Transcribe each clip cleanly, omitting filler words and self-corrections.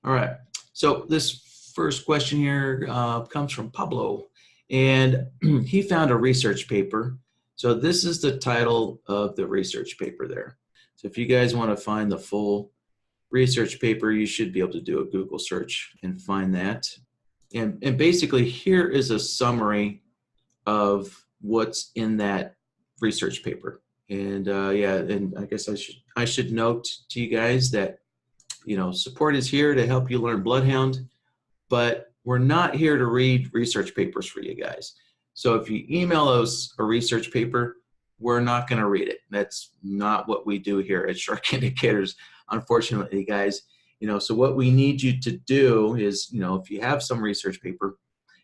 All right. So this first question here comes from Pablo, and he found a research paper. So this is the title of the research paper there. So if you guys want to find the full research paper, you should be able to do a Google search and find that. And basically here is a summary of what's in that research paper. And yeah, and I guess I should note to you guys that, you know, support is here to help you learn BloodHound, but we're not here to read research papers for you guys. So if you email us a research paper, we're not going to read it. That's not what we do here at Shark Indicators, unfortunately, guys. You know, so what we need you to do is, you know, if you have some research paper,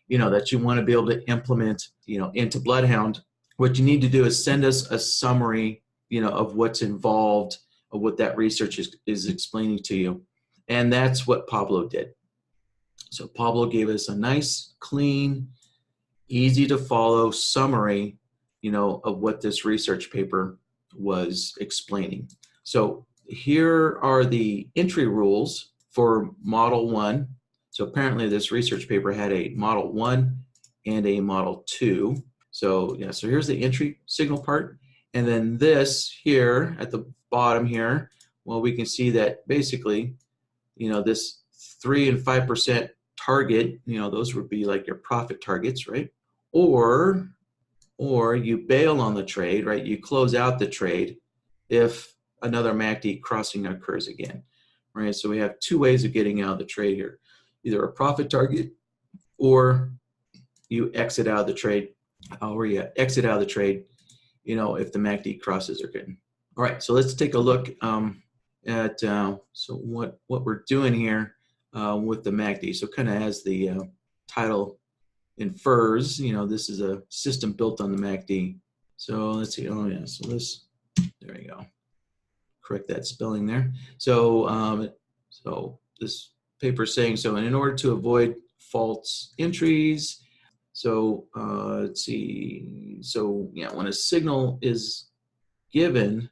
you know, that you want to be able to implement, you know, into BloodHound, what you need to do is send us a summary, you know, of what's involved, of what that research is explaining to you. And that's what Pablo did. So Pablo gave us a nice, clean, easy to follow summary, you know, of what this research paper was explaining. So here are the entry rules for Model 1. So apparently this research paper had a Model 1 and a Model 2. So yeah, so here's the entry signal part. And then this here at the bottom here, well, we can see that basically, you know, this 3 and 5% target, you know, those would be like your profit targets, right? Or you bail on the trade, right? You close out the trade if another MACD crossing occurs again, right? So we have two ways of getting out of the trade here. Either a profit target or you exit out of the trade, you know, if the MACD crosses are good. All right, so let's take a look at so what we're doing here with the MACD. So kind of as the title infers, you know, this is a system built on the MACD. So let's see, oh yeah, so this, there you go. Correct that spelling there. So, so this paper is saying, so in order to avoid false entries, so let's see, so yeah, when a signal is given,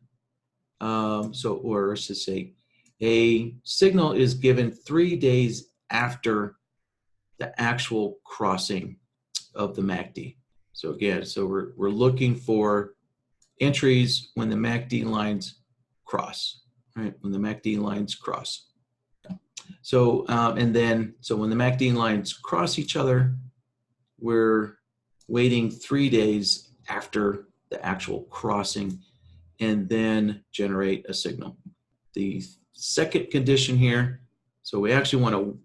or I should say, a signal is given 3 days after the actual crossing of the MACD. So again, so we're looking for entries when the MACD lines cross, right? When the MACD lines cross. So and then so when the MACD lines cross each other, we're waiting 3 days after the actual crossing and then generate a signal. The second condition here, so we actually want to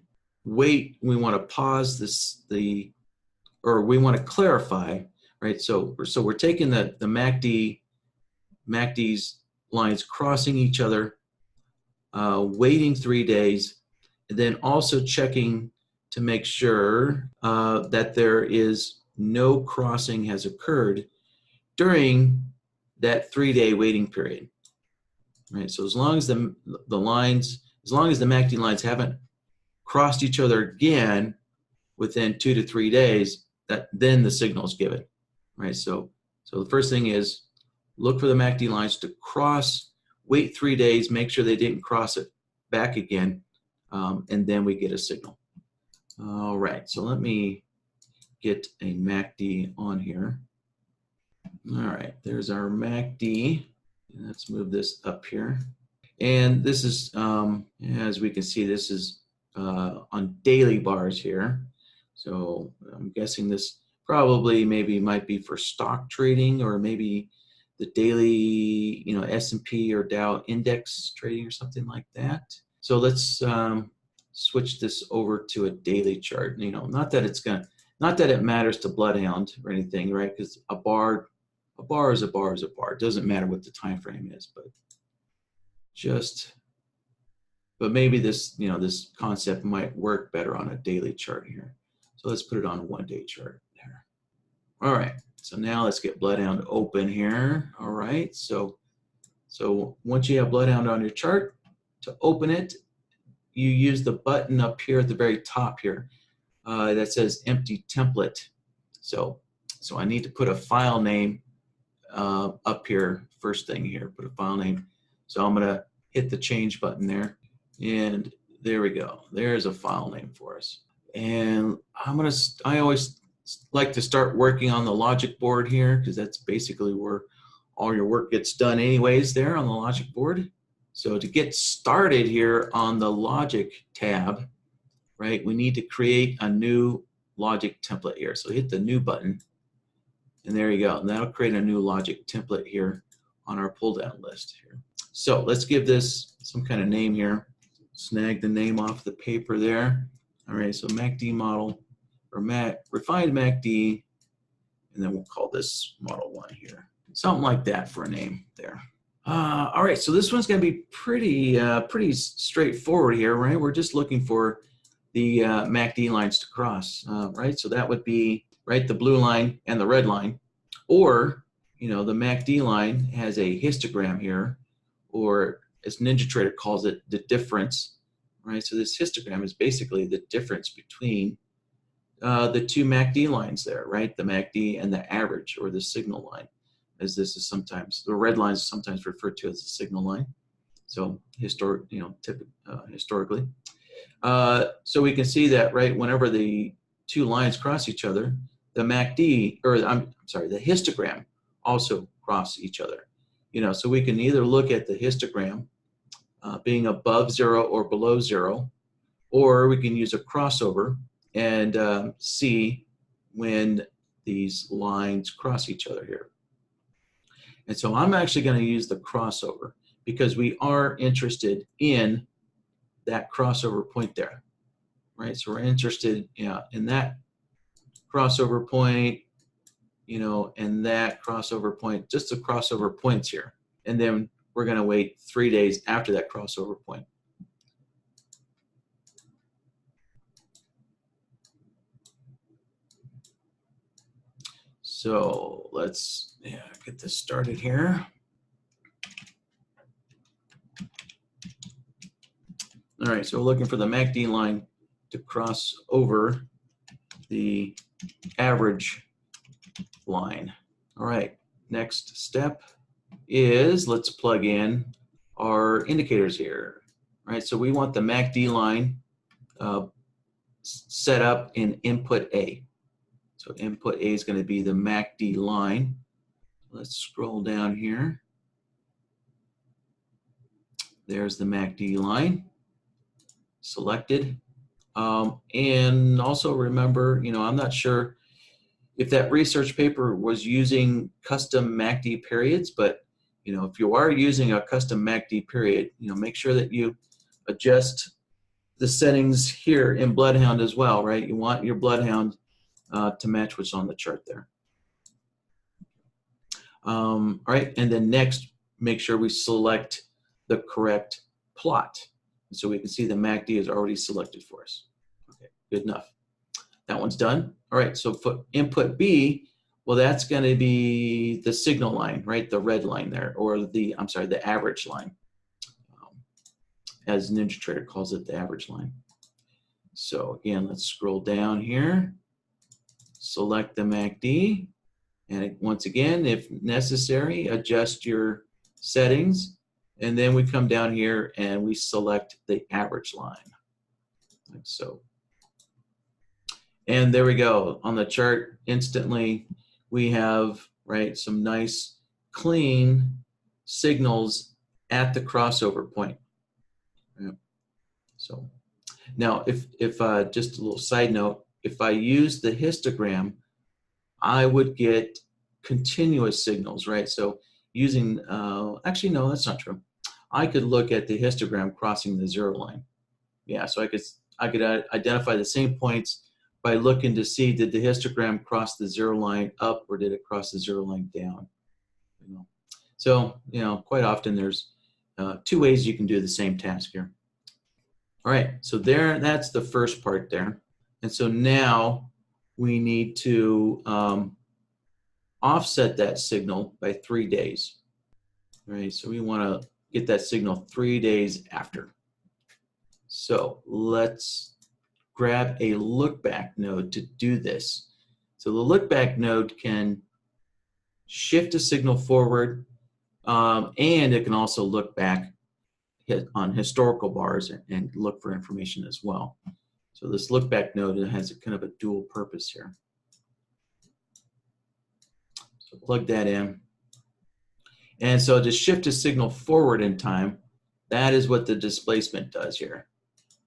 wait, we want to pause this, or we want to clarify, right? So we're taking the MACD's lines crossing each other, waiting 3 days, and then also checking to make sure that there is no crossing has occurred during that 3-day waiting period, right? So as long as the MACD lines haven't crossed each other again within 2 to 3 days, then the signal is given, right? So the first thing is look for the MACD lines to cross, wait 3 days, make sure they didn't cross it back again, and then we get a signal. All right, so let me get a MACD on here. All right, there's our MACD. Let's move this up here. And this is, as we can see, this is on daily bars here. So I'm guessing this probably maybe might be for stock trading, or maybe the daily, you know, S&P or Dow index trading or something like that. So let's switch this over to a daily chart. You know, not that it matters to BloodHound or anything, right? Because a bar is a bar is a bar. It doesn't matter what the time frame is, but maybe this, you know, this concept might work better on a daily chart here. So let's put it on a 1-day chart there. All right, so now let's get BloodHound open here. All right, so once you have BloodHound on your chart, to open it, you use the button up here at the very top here that says empty template. So I need to put a file name up here, first thing here, put a file name. So I'm gonna hit the change button there, and there we go. There's a file name for us. And I always like to start working on the logic board here because that's basically where all your work gets done anyways there on the logic board. So to get started here on the logic tab, right, we need to create a new logic template here. So hit the new button and there you go. And that'll create a new logic template here on our pull down list here. So let's give this some kind of name here. Snag the name off the paper there. All right, so MACD model, or refined MACD, and then we'll call this model 1 here. Something like that for a name there. All right, so this one's gonna be pretty straightforward here, right? We're just looking for the MACD lines to cross, right? So that would be, right, the blue line and the red line, or, you know, the MACD line has a histogram here, or as NinjaTrader calls it, the difference, right? So this histogram is basically the difference between the two MACD lines there, right? The MACD and the average, or the signal line, as this is sometimes, the red line is sometimes referred to as the signal line. So historically. So we can see that, right, whenever the two lines cross each other, the MACD, or I'm sorry, the histogram also cross each other. You know, so we can either look at the histogram being above 0 or below 0, or we can use a crossover and see when these lines cross each other here. And so I'm actually going to use the crossover because we are interested in that crossover point there, right? So we're interested, in that crossover point, you know, and that crossover point, just the crossover points here. And then we're going to wait 3 days after that crossover point. So let's get this started here. All right, so we're looking for the MACD line to cross over the average line. All right, next step is let's plug in our indicators here. All right, so we want the MACD line set up in input A. So input A is going to be the MACD line. Let's scroll down here. There's the MACD line selected. And also remember, you know, I'm not sure if that research paper was using custom MACD periods, but, you know, if you are using a custom MACD period, you know, make sure that you adjust the settings here in BloodHound as well, right? You want your BloodHound to match what's on the chart there. All right, and then next, make sure we select the correct plot. So we can see the MACD is already selected for us. Okay, good enough. That one's done. All right, so for input B, well, that's going to be the signal line, right? The red line there, or the, I'm sorry, the average line. As NinjaTrader calls it, the average line. So again, let's scroll down here, select the MACD, and once again, if necessary, adjust your settings, and then we come down here and we select the average line, like so. And there we go. On the chart, instantly, we have, right, some nice, clean signals at the crossover point. Yeah. So now, if just a little side note, if I use the histogram, I would get continuous signals, right? So using, actually, no, that's not true. I could look at the histogram crossing the 0 line. Yeah, so I could identify the same points by looking to see, did the histogram cross the 0 line up or did it cross the 0 line down? You know, so, you know, quite often there's 2 ways you can do the same task here. All right, so that's the first part there. And so now we need to offset that signal by 3 days. All right, so we want to get that signal 3 days after. So let's grab a Lookback node to do this. So the Lookback node can shift a signal forward, and it can also look back on historical bars and look for information as well. So this Lookback node has a kind of a dual purpose here. So plug that in. And so to shift a signal forward in time, that is what the displacement does here,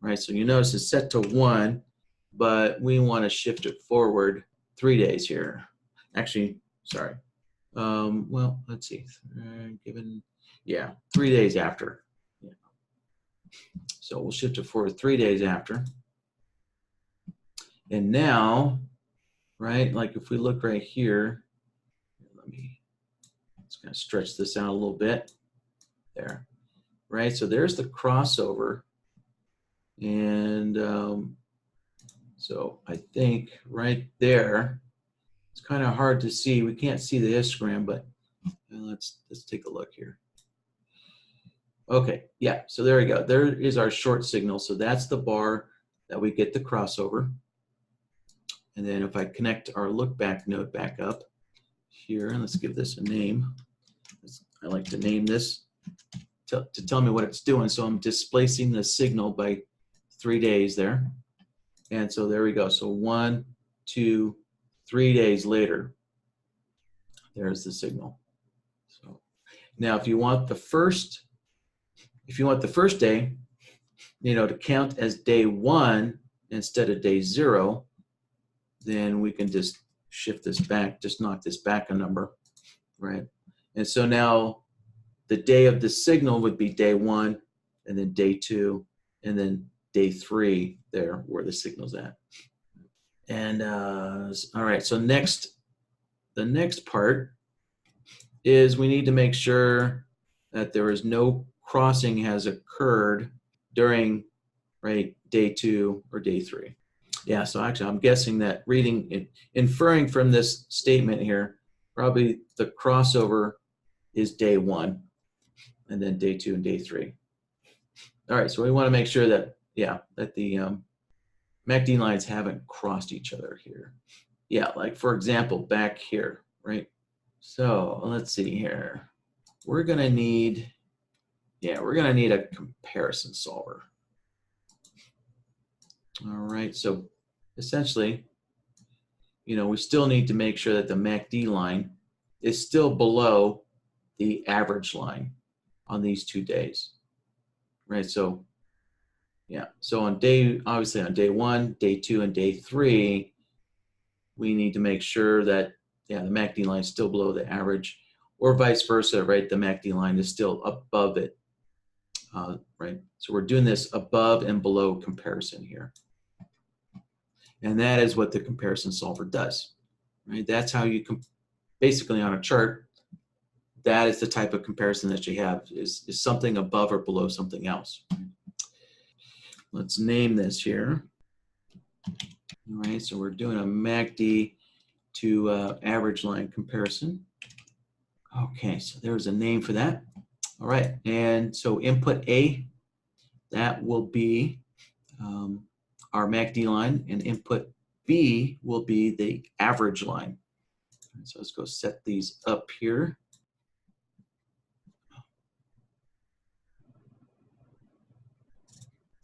right? So you notice it's set to 1, but we want to shift it forward 3 days here. Actually, sorry. Well, let's see. 3 days after. Yeah. So we'll shift it forward 3 days after. And now, right, like if we look right here, let's kind of stretch this out a little bit. There, right? So there's the crossover. And so I think right there, it's kind of hard to see. We can't see the histogram, but let's take a look here. Okay, yeah, so there we go. There is our short signal. So that's the bar that we get the crossover. And then if I connect our Lookback node back up here, and let's give this a name. I like to name this to tell me what it's doing. So I'm displacing the signal by 3 days there. And so there we go. So 1, 2, 3 days later, there's the signal. So now if you want the first day, to count as day 1 instead of day 0, then we can just shift this back, just knock this back a number, right? And so now the day of the signal would be day 1, and then day 2, and then day 3 there where the signal's at. And all right, so the next part is we need to make sure that there is no crossing has occurred during, right, day 2 or day 3. Yeah, so actually I'm guessing that inferring from this statement here, probably the crossover is day 1 and then day 2 and day 3. All right, so we want to make sure that, that the MACD lines haven't crossed each other here. Yeah, like for example, back here, right? So let's see here. We're gonna need a comparison solver. All right, so essentially, we still need to make sure that the MACD line is still below the average line on these 2 days, right? So, so obviously on day 1, day 2, and day 3, we need to make sure that, the MACD line is still below the average, or vice versa, right? The MACD line is still above it, right? So we're doing this above and below comparison here. And that is what the comparison solver does, right? That's how you basically on a chart, that is the type of comparison that you have, is something above or below something else. Let's name this here. All right, so we're doing a MACD to average line comparison. Okay, so there's a name for that. All right, and so input A, that will be our MACD line, and input B will be the average line. So let's go set these up here.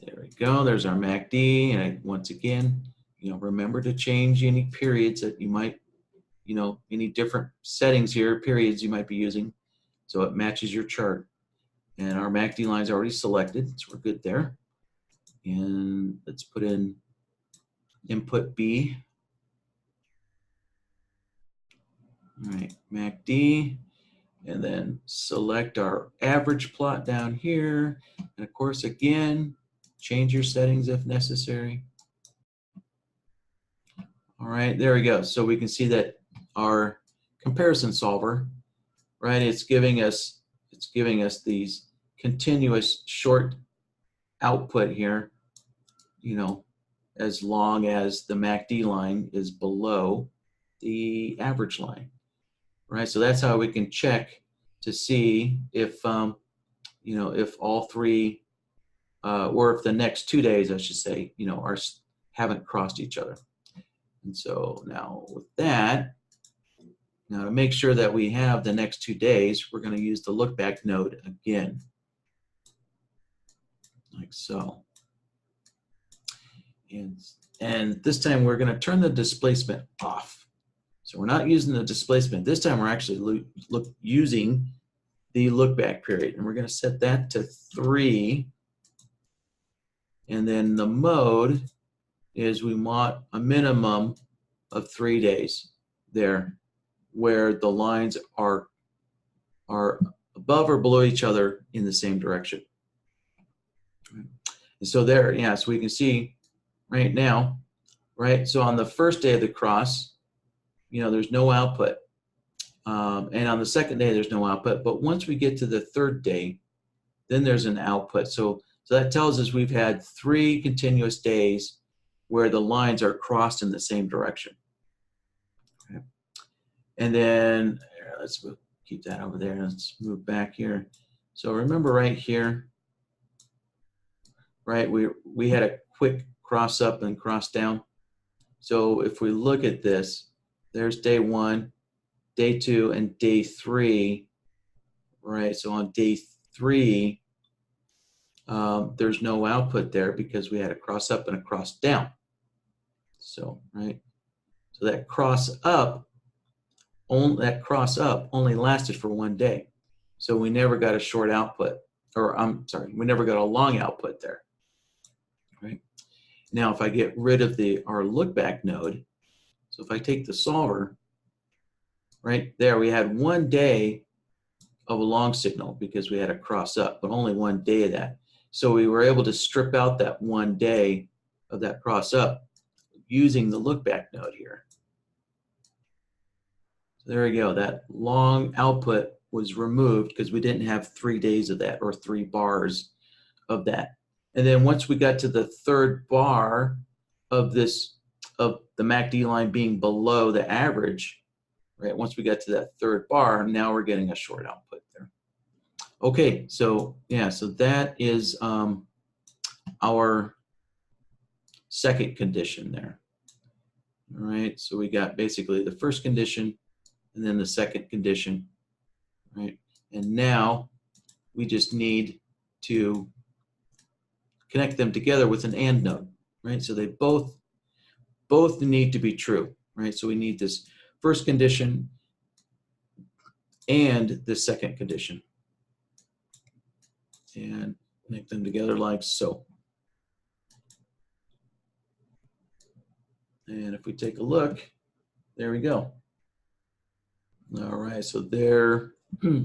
There we go, there's our MACD, and once again, remember to change any periods that you might, any different settings here, periods you might be using, so it matches your chart. And our MACD line is already selected, so we're good there. And let's put in input B. All right, MACD, and then select our average plot down here. And of course, again, change your settings if necessary. All right, there we go. So we can see that our comparison solver, right, it's giving us these continuous short output here, as long as the MACD line is below the average line, right? So that's how we can check to see if, if all 3, or if the next 2 days, I should say, haven't crossed each other. And so now with that, now to make sure that we have the next 2 days, we're going to use the Lookback node again. like so. And this time we're going to turn the displacement off. So we're not using the displacement. This time we're actually using the look back period. And we're going to set that to 3. And then the mode is we want a minimum of 3 days there where the lines are above or below each other in the same direction. And so there, yeah, so we can see right now, right? So on the first day of the cross, you know, there's no output. And on the second day, there's no output. But once we get to the third day, then there's an output. So that tells us we've had 3 continuous days where the lines are crossed in the same direction. Okay. And then let's keep that over there. Let's move back here. So remember right here, right, we had a quick cross up and cross down. So if we look at this, there's day 1, day 2, and day 3, right? So on day 3, there's no output there because we had a cross up and a cross down. So, right, so that cross up only lasted for 1 day. So we never got a short output, or I'm sorry, we never got a long output there, right? Now, if I get rid of our look back node, so if I take the solver, right there, we had 1 day of a long signal because we had a cross up, but only 1 day of that. So we were able to strip out that 1 day of that cross up using the look back node here. So there we go. That long output was removed because we didn't have 3 days of that, or 3 bars of that. And then once we got to the third bar of the MACD line being below the average, right? Once we got to that third bar, now we're getting a short output there. Okay, so yeah, so that is our second condition there. All right, so we got basically the first condition and then the second condition, right? And now we just need to connect them together with an AND node, right? So they both need to be true, right? So we need this first condition and the second condition. And connect them together like so. And if we take a look, there we go. All right, so there,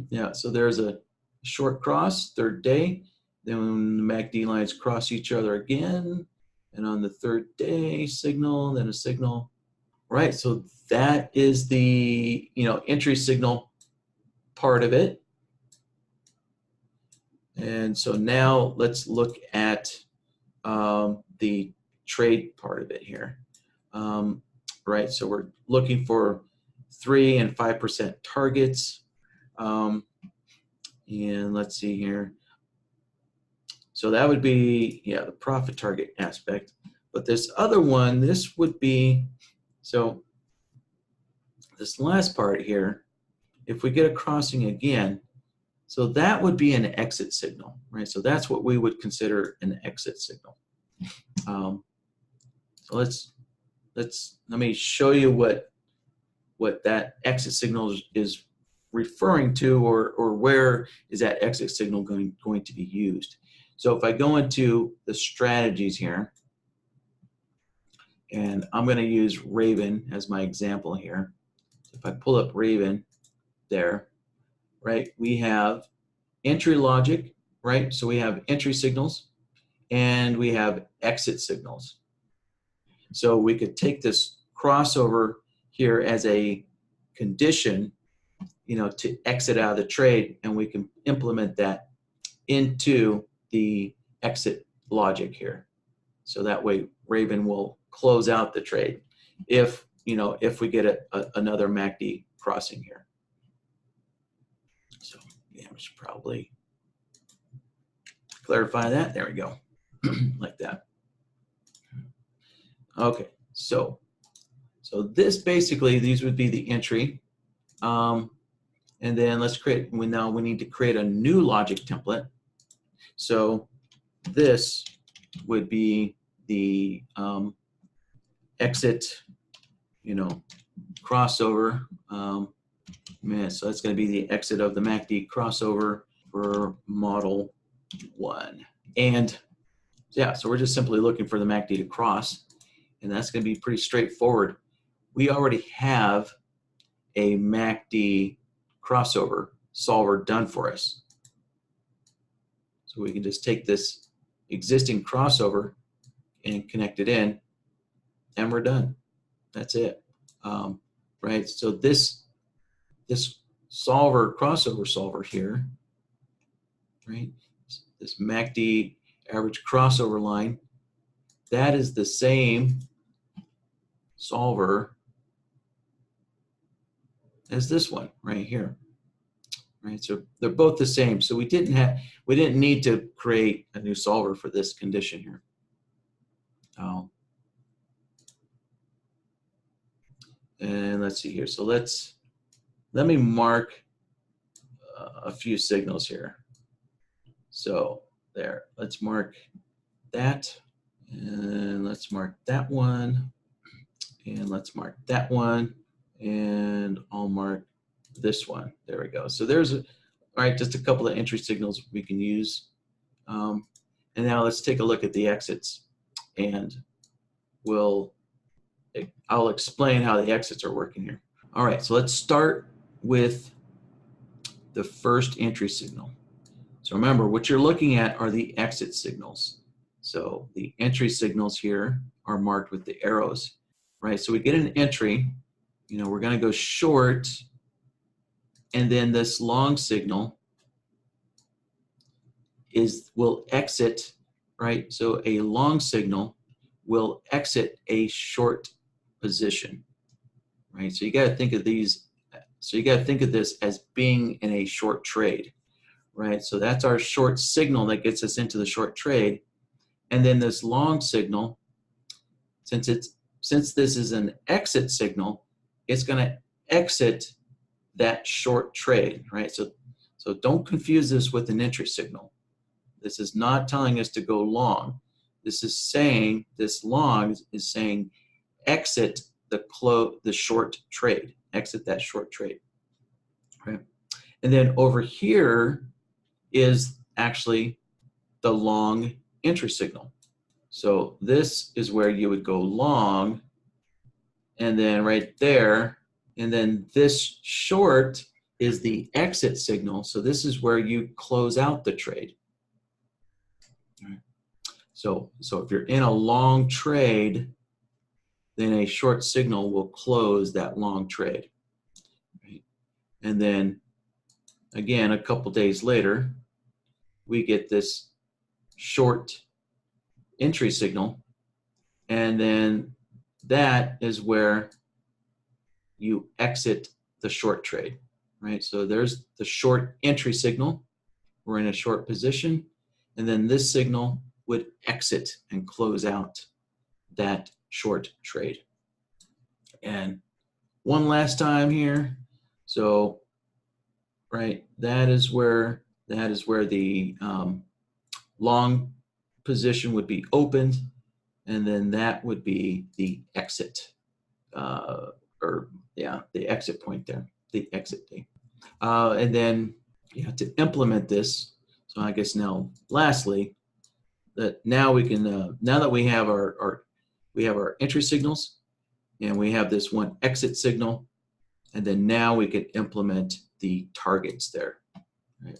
yeah, so there's a short cross, third day. Then when the MACD lines cross each other again, and on the third day, signal, then a signal. Right, so that is the entry signal part of it. And so now let's look at the trade part of it here. Right, so we're looking for 3% and 5% targets. And let's see here. So that would be, yeah, the profit target aspect. But this other one, this would be, so this last part here, if we get a crossing again, so that would be an exit signal, right? So that's what we would consider an exit signal. So let me show you what that exit signal is referring to, or where is that exit signal going to be used. So if I go into the strategies here, and I'm going to use Raven as my example here. If I pull up Raven there, right, we have entry logic, right? So we have entry signals and we have exit signals. So we could take this crossover here as a condition, to exit out of the trade, and we can implement that into the exit logic here. So that way Raven will close out the trade if we get another MACD crossing here. So yeah, we should probably clarify that. There we go. Like that. Okay, so this basically, these would be the entry. And then let's create, we need to create a new logic template. So this would be the exit, crossover. So that's going to be the exit of the MACD crossover for model 1. And yeah, so we're just simply looking for the MACD to cross, and that's going to be pretty straightforward. We already have a MACD crossover solver done for us. So we can just take this existing crossover and connect it in, and we're done. That's it. Right? So this crossover solver here, right? This MACD average crossover line, that is the same solver as this one right here. Right? So they're both the same. So we didn't need to create a new solver for this condition here. And let's see here. So let me mark a few signals here. So there, let's mark that, and let's mark that one, and let's mark that one, and I'll mark this one. There we go. So there's just a couple of entry signals we can use. And now let's take a look at the exits, and I'll explain how the exits are working here. All right, so let's start with the first entry signal. So remember, what you're looking at are the exit signals. So the entry signals here are marked with the arrows, right? So we get an entry, we're going to go short, and then this long signal will exit, right? So a long signal will exit a short position, right? So you got to think of these. So you got to think of this as being in a short trade, right? So that's our short signal that gets us into the short trade. And then this long signal, since this is an exit signal, it's going to exit that short trade, right? So don't confuse this with an entry signal. This is not telling us to go long. This long is saying exit the short trade, exit that short trade, right? And then over here is actually the long entry signal. So this is where you would go long, and then right there, and then this short is the exit signal. So this is where you close out the trade. Right. So if you're in a long trade, then a short signal will close that long trade. Right. And then again, a couple days later, we get this short entry signal, and then that is where you exit the short trade, right? So there's the short entry signal. We're in a short position, and then this signal would exit and close out that short trade. And one last time here. So, right, that is where the long position would be opened, and then that would be the exit, the exit point there, the exit date. And then to implement this, so I guess now, lastly, that now we can, now that we have our entry signals, and we have this one exit signal, and then now we can implement the targets there. Right?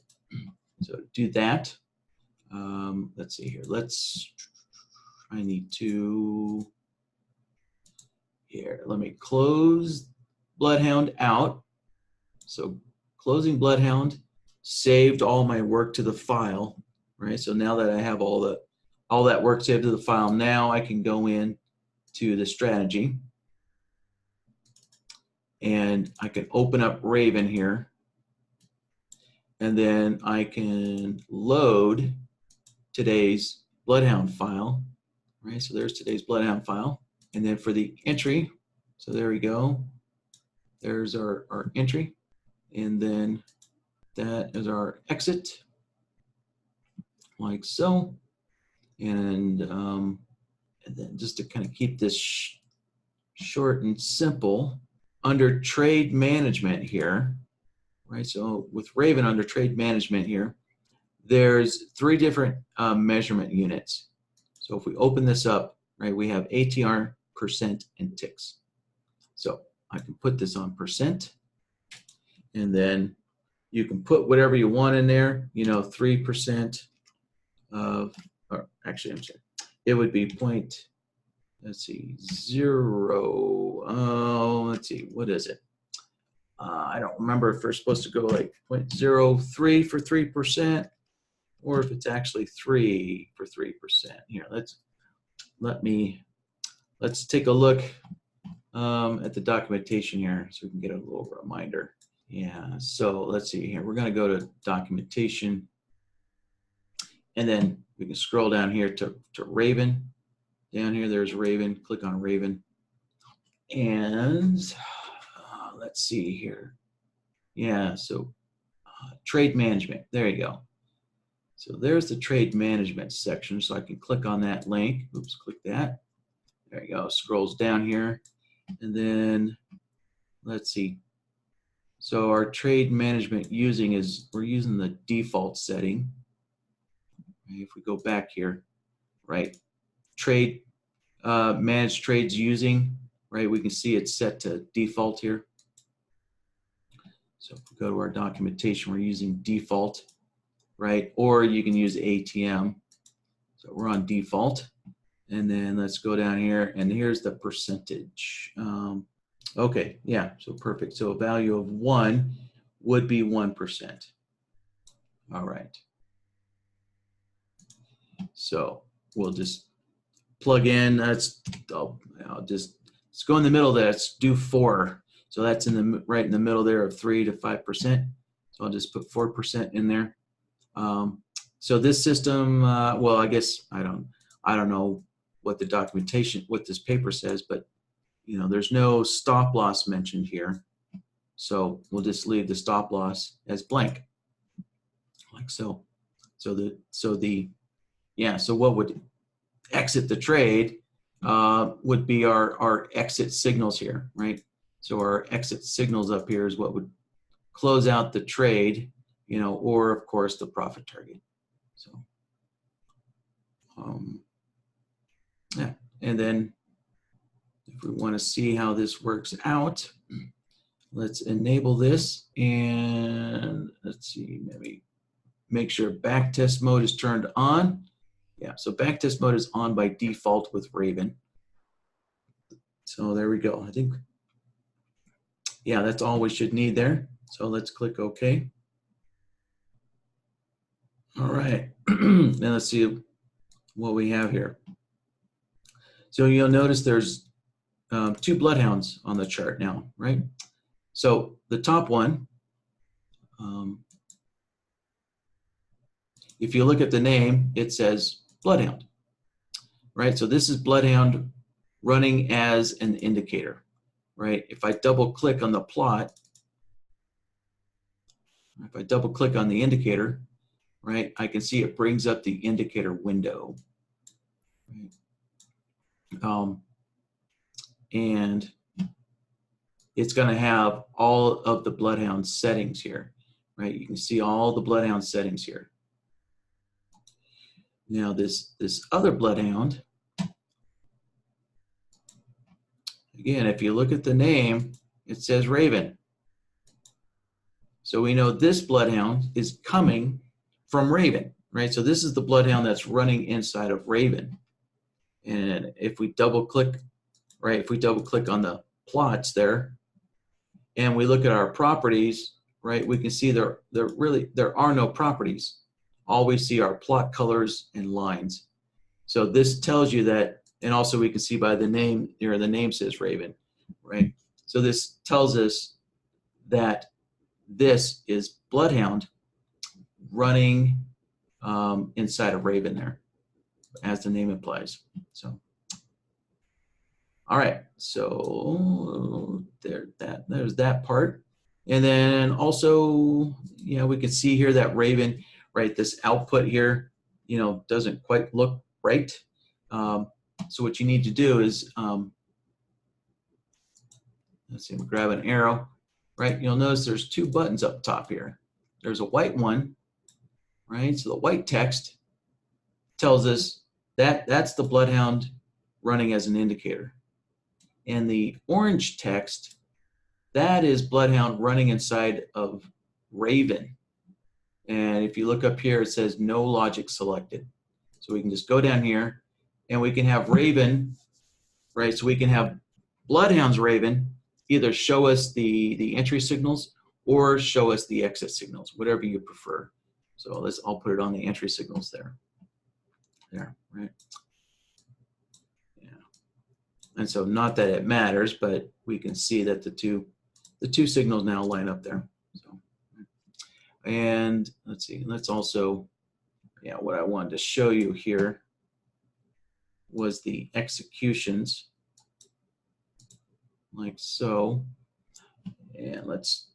So do that. Let's see here. Let me close BloodHound out. So closing BloodHound saved all my work to the file, right? So now that I have all that work saved to the file, now I can go in to the strategy, and I can open up Raven here, and then I can load today's BloodHound file, right? So there's today's BloodHound file. And then for the entry, so there we go. There's our entry. And then that is our exit, like so. And then just to kind of keep this short and simple, under trade management here, right? So with Raven under trade management here, there's 3 different measurement units. So if we open this up, right, we have ATR, percent, and ticks. So I can put this on percent, and then you can put whatever you want in there, you know, 3% of, or actually, I'm sorry, it would be let's see, 0, let's see, what is it? I don't remember if we're supposed to go like 0.03 for 3%, or if it's actually 3 for 3%. Here, let's take a look at the documentation here so we can get a little reminder. Yeah, so let's see here. We're going to go to documentation, and then we can scroll down here to Raven. Down here, there's Raven. Click on Raven. And let's see here. Yeah, so trade management. There you go. So there's the trade management section. So I can click on that link. Oops, click that. There you go. Scrolls down here. And then let's see. So our trade management we're using the default setting. If we go back here, right? Manage trades using, right? We can see it's set to default here. So if we go to our documentation, we're using default, right? Or you can use ATM. So we're on default. And then let's go down here, and here's the percentage. Okay, yeah, so perfect. So a value of 1 would be 1%. All right. So we'll just plug in. Let's go in the middle there. Let's do 4. So that's right in the middle there of 3 to 5%. So I'll just put 4% in there. So this system, well, I guess I don't know what the documentation, what this paper says, but you know, there's no stop loss mentioned here. So we'll just leave the stop loss as blank, like so. So what would exit the trade would be our exit signals here, right? So our exit signals up here is what would close out the trade, you know, or of course the profit target. So, yeah, and then if we want to see how this works out, let's enable this, and let's see, maybe make sure backtest mode is turned on. Yeah, so backtest mode is on by default with Raven. So there we go. I think, yeah, that's all we should need there. So let's click OK. All right, now let's see what we have here. So you'll notice there's 2 bloodhounds on the chart now, right? So the top one, if you look at the name, it says bloodhound, right? So this is bloodhound running as an indicator, right? If I double click on the plot, if I double click on the indicator, right, I can see it brings up the indicator window. Right? And it's going to have all of the bloodhound settings here, right? You can see all the bloodhound settings here. Now this other bloodhound, again, if you look at the name, it says Raven. So we know this bloodhound is coming from Raven, right? So this is the bloodhound that's running inside of Raven. And if we double click, right, if we double click on the plots there, and we look at our properties, right, we can see there are no properties. All we see are plot colors and lines. So this tells you that, and also we can see by the name, here the name says Raven, right? So this tells us that this is bloodhound running inside of Raven there, as the name implies. So, all right, so there's that part. And then also, you know, we can see here that Raven, right, this output here, you know, doesn't quite look right? So what you need to do is, let's see, I'm grab an arrow, right? You'll notice there's two buttons up top here. There's a white one, right? So the white text tells us that that's the BloodHound running as an indicator. And the orange text, that is BloodHound running inside of Raven. And if you look up here, it says no logic selected. So we can just go down here and we can have Raven, right? So we can have BloodHound's Raven either show us the entry signals or show us the exit signals, whatever you prefer. So I'll put it on the entry signals there. There, right? Yeah. And so not that it matters, but we can see that the two signals now line up there. So, and let's see, let's also, yeah, what I wanted to show you here was the executions, like so. And let's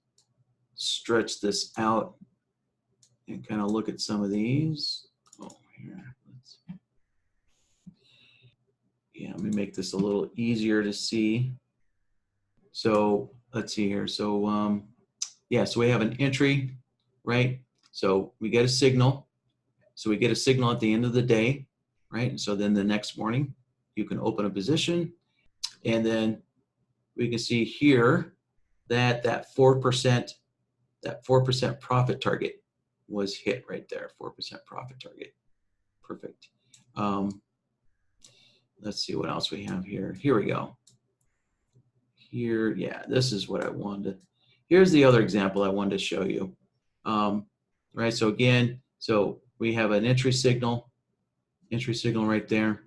stretch this out and kind of look at some of these. Oh, here. Yeah, let me make this a little easier to see. So let's see here. So yeah, so we have an entry, right? So we get a signal. So we get a signal at the end of the day, right? So then the next morning, you can open a position, and then we can see here that that 4% profit target was hit right there. 4% profit target. Perfect. Let's see what else we have here. Here we go. Here, yeah, this is what I wanted. Here's the other example I wanted to show you. Right, so again, so we have an entry signal right there.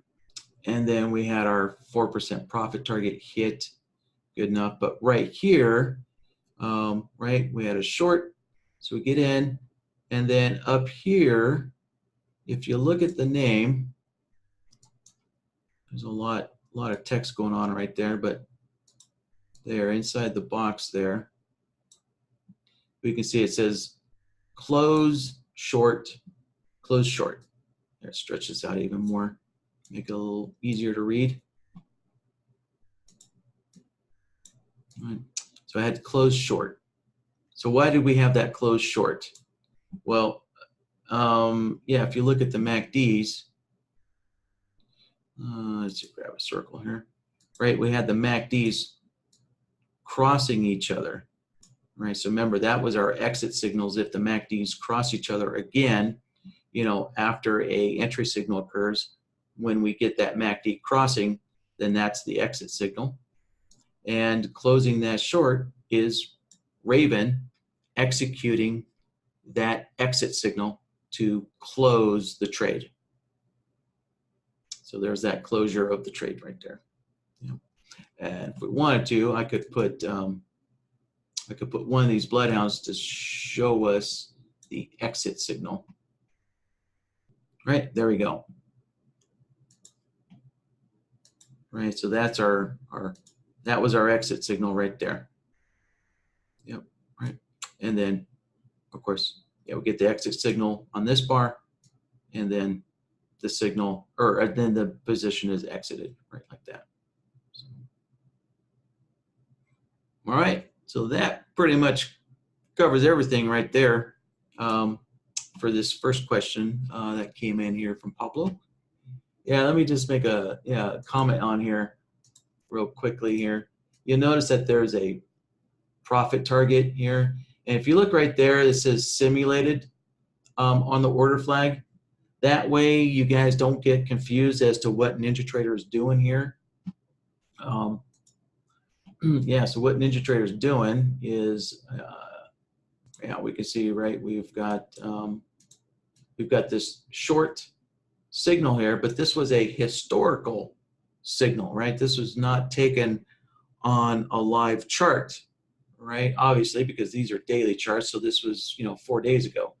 And then we had our 4% profit target hit, good enough. But right here, right, we had a short, so we get in. And then up here, if you look at the name, there's a lot of text going on right there, but there inside the box there, we can see it says close short, close short. There, stretch this out even more, make it a little easier to read. All right. So I had to close short. So why did we have that close short? Well, yeah, if you look at the MACDs, let's grab a circle here, right? We had the MACDs crossing each other, right? So remember, that was our exit signals. If the MACDs cross each other again, you know, after a entry signal occurs, when we get that MACD crossing, then that's the exit signal. And closing that short is Raven executing that exit signal to close the trade. So there's that closure of the trade right there. Yeah. And if we wanted to, I could put one of these bloodhounds to show us the exit signal. Right, there we go. Right, so that's that was our exit signal right there. Yep, right. And then, of course, yeah, we get the exit signal on this bar, and then the signal, or then the position is exited, right, like that. So, all right, so that pretty much covers everything right there for this first question that came in here from Pablo. Yeah, let me just make a comment on here real quickly here. You'll notice that there's a profit target here. And if you look right there, it says simulated on the order flag. That way you guys don't get confused as to what NinjaTrader is doing here. Yeah, so what NinjaTrader is doing is, yeah, we can see, right, we've got this short signal here, but this was a historical signal, right? This was not taken on a live chart, right? Obviously, because these are daily charts. So this was, 4 days ago,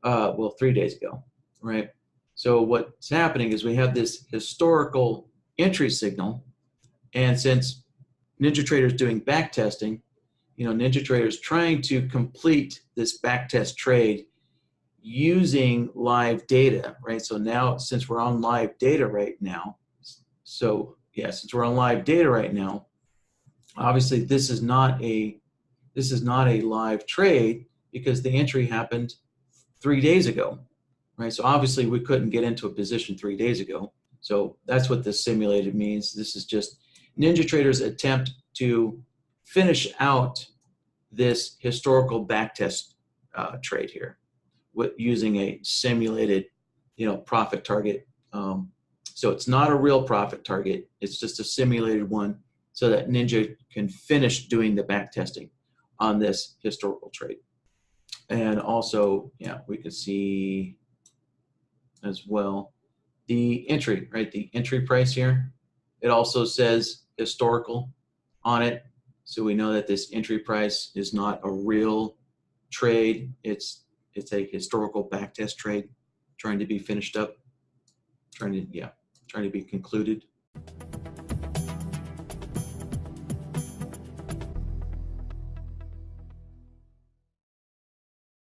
well, 3 days ago, right? So what's happening is we have this historical entry signal, and since NinjaTrader is doing back testing, NinjaTrader is trying to complete this back test trade, using live data, right? So now, since we're on live data right now, since we're on live data right now, obviously this is not a live trade because the entry happened 3 days ago, right? So obviously we couldn't get into a position 3 days ago. So that's what this simulated means. This is just NinjaTrader's attempt to finish out this historical backtest trade here with using a simulated, profit target. So it's not a real profit target. It's just a simulated one so that Ninja can finish doing the back testing on this historical trade. And also, we can see as well the entry, right? The entry price here. It also says historical on it. So we know that this entry price is not a real trade. It's a historical backtest trade trying to be finished up, trying to be concluded.